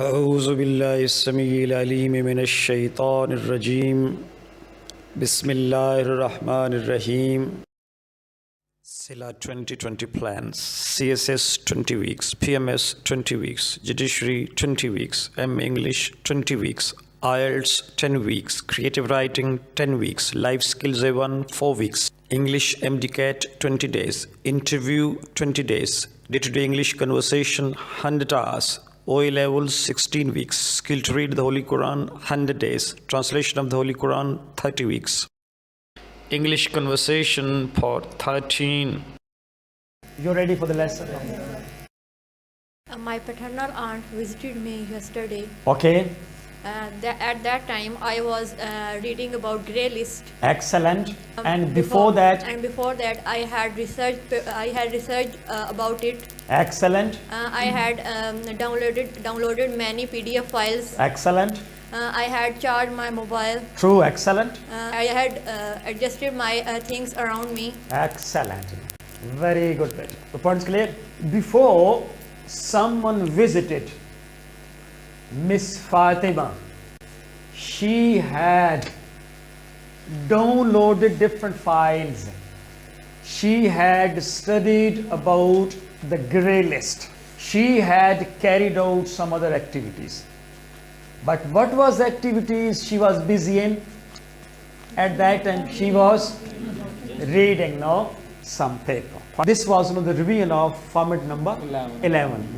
أعوذ بالله السميع العليم من الشيطان الرجيم بسم الله الرحمن الرحيم SILA 2020 plans CSS 20 weeks PMS 20 weeks Judiciary 20 weeks M English 20 weeks IELTS 10 weeks Creative Writing 10 weeks Life Skills A1 4 weeks English MDCAT 20 days Interview 20 days Day-to-day English conversation 100 hours OA levels 16 weeks Skill to read the Holy Quran 100 days Translation of the Holy Quran 30 weeks English conversation part 13. You're ready for the lesson? My paternal aunt visited me yesterday. Okay, At that time, I was reading about Grey List. excellent. And before that, I had researched about it. excellent, I had downloaded many PDF files. excellent, I had charged my mobile. true, excellent, I had adjusted my things around me. excellent. Very good. The point's clear. Before someone visited Miss Fatima, she had downloaded different files. She had studied about the Grey List. She had carried out some other activities. But what was the activities she was busy in? At that time she was reading some paper. This was the revision of format number 11.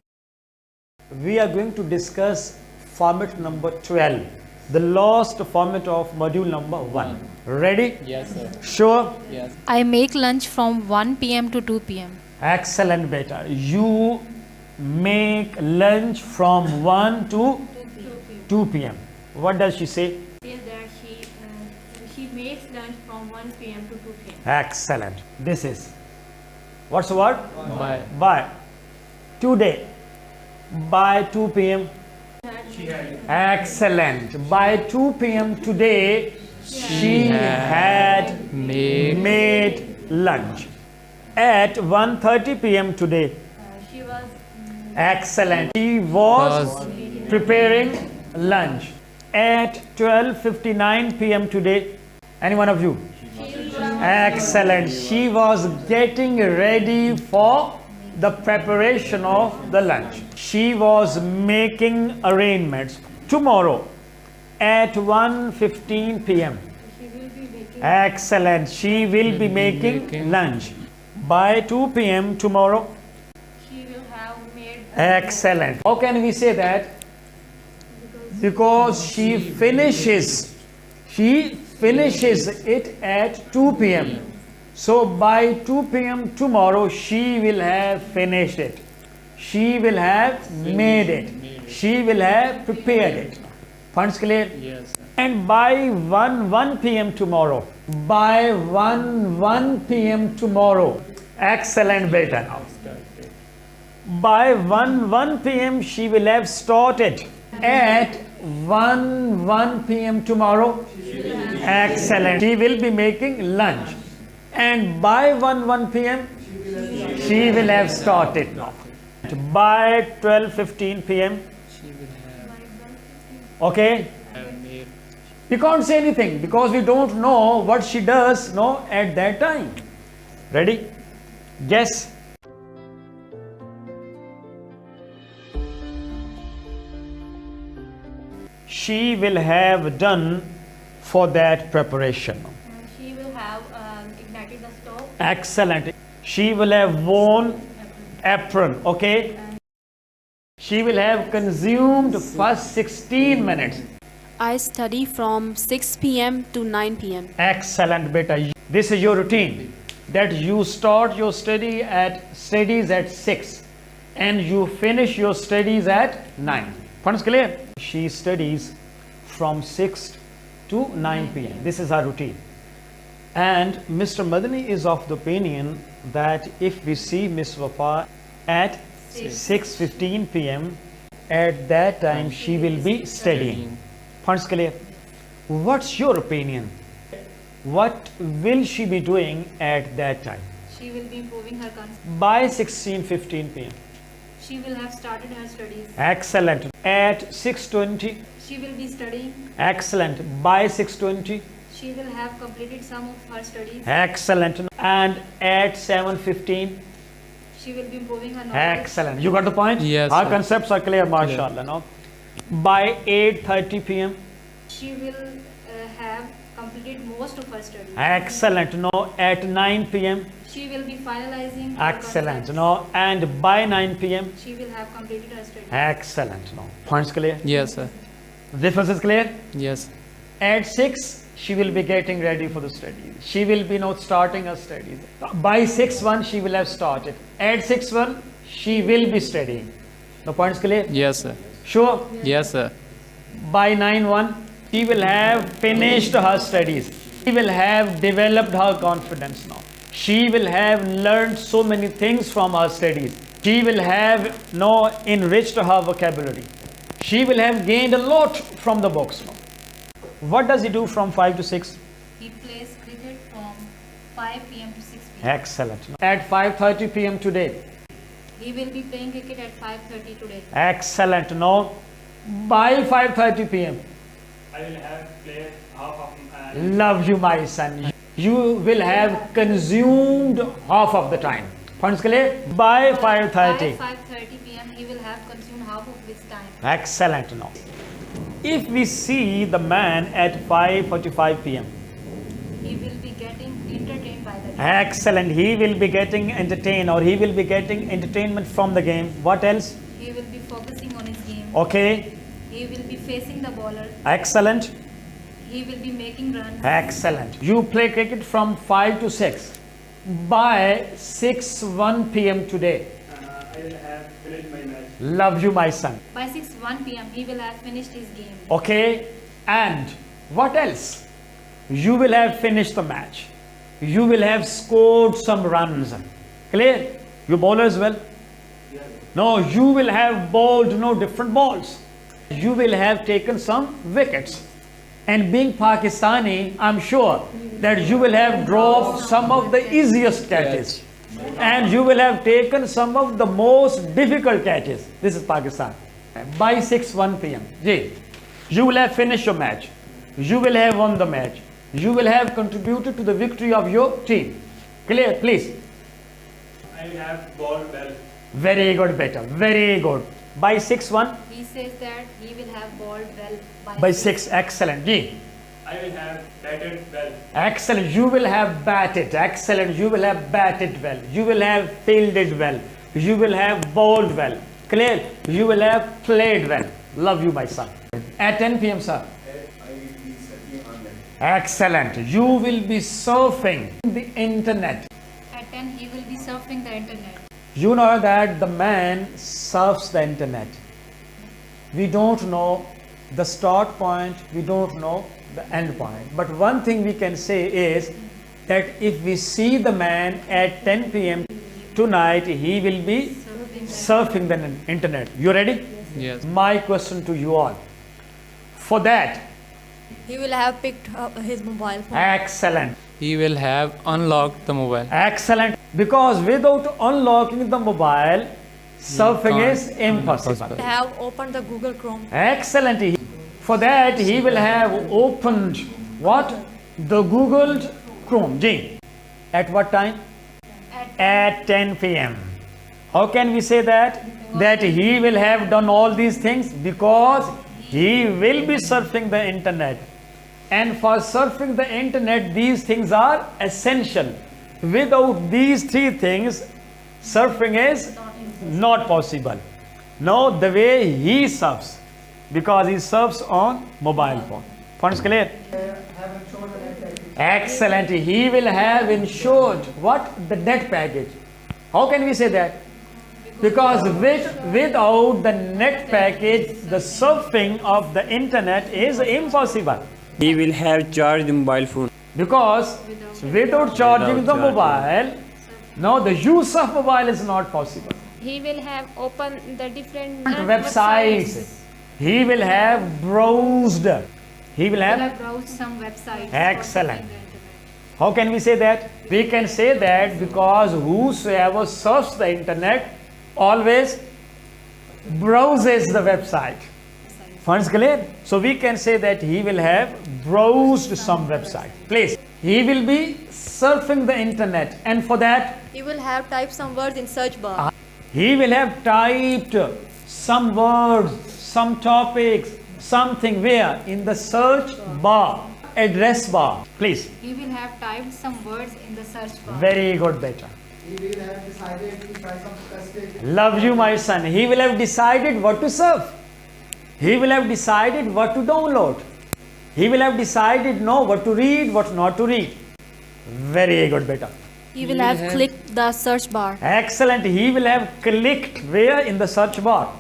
We are going to discuss format number 12, the last format of module number 1. Ready? Yes, sir. Sure? Yes. I make lunch from 1 p.m. to 2 p.m. Excellent, beta. You make lunch from 1 to 2 p.m. What does she say? Says that she makes lunch from 1 p.m. to 2 p.m. Excellent. This is, what's the word? Bye. By. Today. By 2 p.m. Excellent. By 2 p.m. today, she had made lunch. At 1:30 p.m. today. She was Excellent. She was preparing lunch. At 12:59 p.m. today. Any one of you? Excellent. She was getting ready for the preparation of the lunch. She was making arrangements. Tomorrow at 1:15 p.m. Excellent. She will be making lunch. By 2 p.m. tomorrow. she will have made Excellent. How can we say that? Because she finishes it at 2 p.m. So by 2 p.m. tomorrow she will have finished it. She will have made it. She will have prepared it. Points clear? Yes, sir. And by 1 p.m. tomorrow. By 1 p.m. tomorrow. Excellent, beta. Now. By 1 p.m. she will have started. At 1 p.m. tomorrow. Excellent. She will be making lunch. And by 1 p.m. she will have started now. By 12:15 p.m. Okay. We can't say anything because we don't know what she does at that time. Ready? Guess. She will have done for that preparation. she will have ignited the stove. Excellent. She will have worn apron. Okay. She will have consumed first 16 minutes. I study from 6 p.m. to 9 p.m. Excellent, beta. This is your routine. That you start your studies at 6 and you finish your studies at 9. Points clear? She studies from 6 to 9 p.m. This is her routine. And Mr. Madani is of the opinion that if we see Miss Wafa at 6:15 p.m. at that time she will be studying. Points clear? What's your opinion? What will she be doing at that time? She will be improving her concept. By 16:15 p.m. She will have started her studies. Excellent. At 6:20. She will be studying. Excellent. By 6:20. She will have completed some of her studies. Excellent. And at 7:15. She will be improving her knowledge. Excellent. You got the point? Yes, Our sir. concepts are clear, mashallah. No? By 8:30 p.m. She will have completed most of her studies. Excellent. No, at 9 p.m. She will be finalizing her Excellent. concepts. No, and by 9 p.m. She will have completed her studies. Excellent. No, points clear. Yes, sir. Difference is clear. Yes. At 6, she will be getting ready for the studies. She will be now starting her studies. By 6:1, she will have started. At 6:1, she will be studying. The points clear. Yes, sir. Sure. Yes, sir. By 9:1, she will have finished her studies. She will have developed her confidence now. She will have learned so many things from her studies. She will have now enriched her vocabulary. She will have gained a lot from the books now. What does he do from 5 to 6? He plays cricket from 5 p.m. to 6 p.m. Excellent. At 5:30 p.m. today. He will be playing cricket at 5:30 today. Excellent. No. By 5:30 p.m. I will have played half of Love you, my son. You will have consumed half of the time. Points clear? By 5:30. By 5:30 p.m. he will have consumed half of his time. Excellent. No. If we see the man at 5:45 p.m. He will be getting entertained by the game. Excellent. He will be getting entertained, or he will be getting entertainment from the game. What else? He will be focusing on his game. Okay. He will be facing the bowler. Excellent. He will be making runs. Excellent. You play cricket from 5 to 6. By 6:1 p.m. today. I will have finished my match. Love you, my son. By 6:01 p.m. he will have finished his game. Okay. And what else? You will have finished the match. You will have scored some runs. Clear? You bowl as well? No, you will have bowled different balls. You will have taken some wickets. And being Pakistani, I'm sure that you will have dropped some of the easiest catches. And you will have taken some of the most difficult catches. This is Pakistan. By 6:01 p.m. You will have finished your match. You will have won the match. You will have contributed to the victory of your team. Clear, please. I will have bowled well. Very good, beta. Very good. By 6:01, He says that he will have bowled well by 6, excellent. I will have batted well. Excellent. You will have batted. Excellent. You will have batted well. You will have fielded well. You will have bowled well. Clear. You will have played well. Love you, my son. At 10 p.m., sir. I will be surfing online. Excellent. You will be surfing the internet. At 10 he will be surfing the internet. You know that the man surfs the internet. We don't know the start point, we don't know the end point. But one thing we can say is that if we see the man at 10 p.m. tonight, he will be surfing the internet. You ready? Yes. My question to you all. For that, He will have picked up his mobile phone. excellent. He will have unlocked the mobile. Excellent. Because without unlocking the mobile, surfing can't. is impossible. He have opened the Google Chrome. Excellent. For that, he will have opened what? The Google Chrome. Ji. At what time? At 10 p.m. How can we say that? That he will have done all these things because he will be surfing the internet. And for surfing the internet, these things are essential. Without these three things, surfing is not possible. Now, the way he surfs, because he surfs on mobile phone. Points clear? Excellent. He will have insured what? The net package. How can we say that? Because without the net package, the surfing of the internet is impossible. He will have charged the mobile phone. Because without charging the mobile, no, the use of mobile is not possible. He will have opened the different Websites. He will have browsed. He will He will have. have browsed some websites. for Excellent. surfing the internet. How can we say that? We can say that because whosoever surfs the internet always browses the website. Funds clear? So we can say that he will have browsed some website. Please. He will be surfing the internet, and for that He will have typed some words in search bar. he will have typed some words, some topics, something where? In the search bar, address bar. Please. He will have typed some words in the search bar. Very good, beta. Love you, my son. He will have decided what to surf. He will have decided what to download. He will have decided what to read, what not to read. Very good, beta. He will have clicked the search bar. Excellent. He will have clicked where? In the search bar.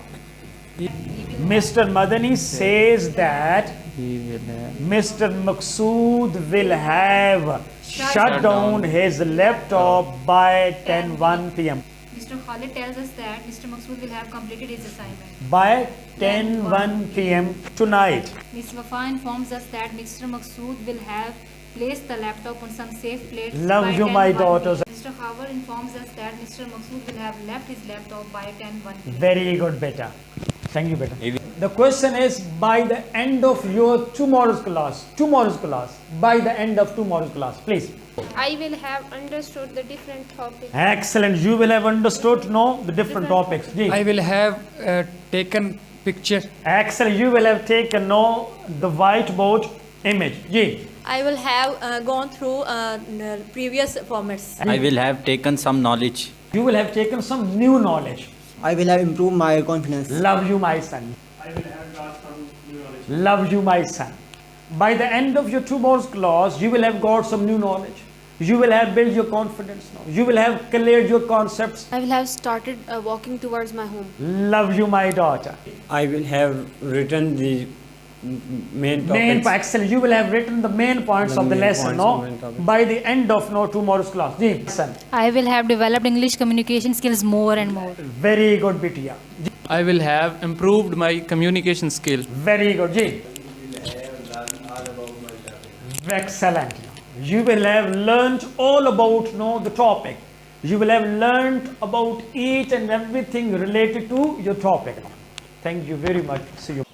Mr. Madani says that Mr. Maqsood will have shut down his laptop by 10:01 p.m. Mr. Khalid tells us that Mr. Maqsood will have completed his assignment. by 10:01 p.m. tonight. Ms. Wafa informs us that Mr. Maqsood will have placed the laptop on some safe place. Love by you, my 10:01 daughters. p.m. Mr. Howard informs us that Mr. Maqsood will have left his laptop by 10:01 p.m. Very good, beta. Thank you, beta. The question is, by the end of your tomorrow's class, by the end of tomorrow's class, please. I will have understood the different topics. Excellent. You will have understood, the different topics. Ji. I will have taken picture. Excellent. You will have taken, the whiteboard image. Ji. I will have gone through the previous formats. I will have taken some knowledge. You will have taken some new knowledge. I will have improved my confidence. Love you, my son. I will have got some new knowledge. Love you, my son. By the end of your tomorrow's class, you will have got some new knowledge. You will have built your confidence now. You will have cleared your concepts. I will have started walking towards my home. Love you, my daughter. I will have written the main topics. Excellent. You will have written the main points of the lesson, by the end of tomorrow's class. Ji, son. I will have developed English communication skills more and more. Very good, Bitia. I will have improved my communication skill. Very good, Ji. Excellent. You will have learned all about the topic. You will have learned about each and everything related to your topic. Thank you very much. See you.